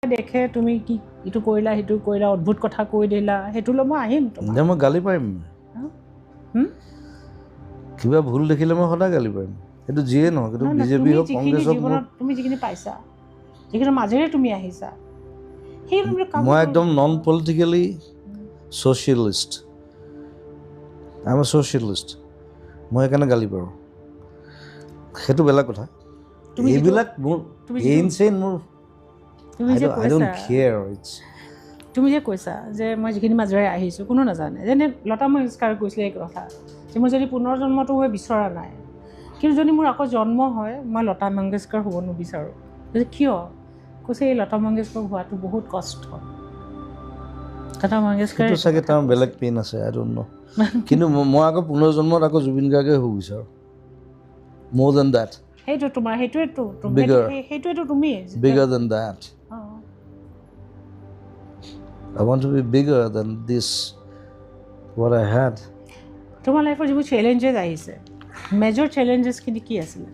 দেখে তুমি কি ইটো কৰিলা সেইটো কৰিলা অদ্ভুত কথা কৈ দিলা হেতুলৈ মই আহিম তোমাৰ যে মই গালি পাৰিম কিবা ভুল দেখিলে মই সদায় গালি পাৰিম সেইটো যিয়ে নহয় কিন্তু বিজেপি হওক কংগ্ৰেছ হওক তুমি যিখিনি পাইছা যিখিনি মাজেৰে তুমি আহিছা সেই মই একদম non politically socialist I M A socialist মই সেইকাৰণে গালি পাৰোঁ সেইটো বেলেগ কথা এইবিলাক মোৰ ইনচেইন মোৰ I don't care. তুমি যে কৈছা যে মই যিখিনি মাজেৰে আহিছোঁ কোনো নাজানে যেনে লতা মংগেশকাৰ কৈছিলে এই কথা যে মই যদি পুনৰ জন্মটো হৈ বিচৰা নাই কিন্তু যদি মোৰ আকৌ জন্ম হয় মই লতা মংগেশকাৰ হ'ব নিবিচাৰোঁ কিয় কৈছে এই লতা মংগেশকাৰ হোৱাটো বহুত কষ্ট লতা মংগেশকাৰ চাগে তাৰ বেলেগ পেইন আছে I don't know কিন্তু মই আকৌ পুনৰ জন্মত আকৌ জুবিন গাৰ্গে হ'ব বিচাৰোঁ more than that সেইটো তোমাৰ সেইটোৱেতো তুমি bigger than that I want to be bigger than this what I had তোমাৰ লাইফৰ যিবোৰ চেলেঞ্জেছ আহিছে মেজৰ চেলেঞ্জেছখিনি কি আছিলে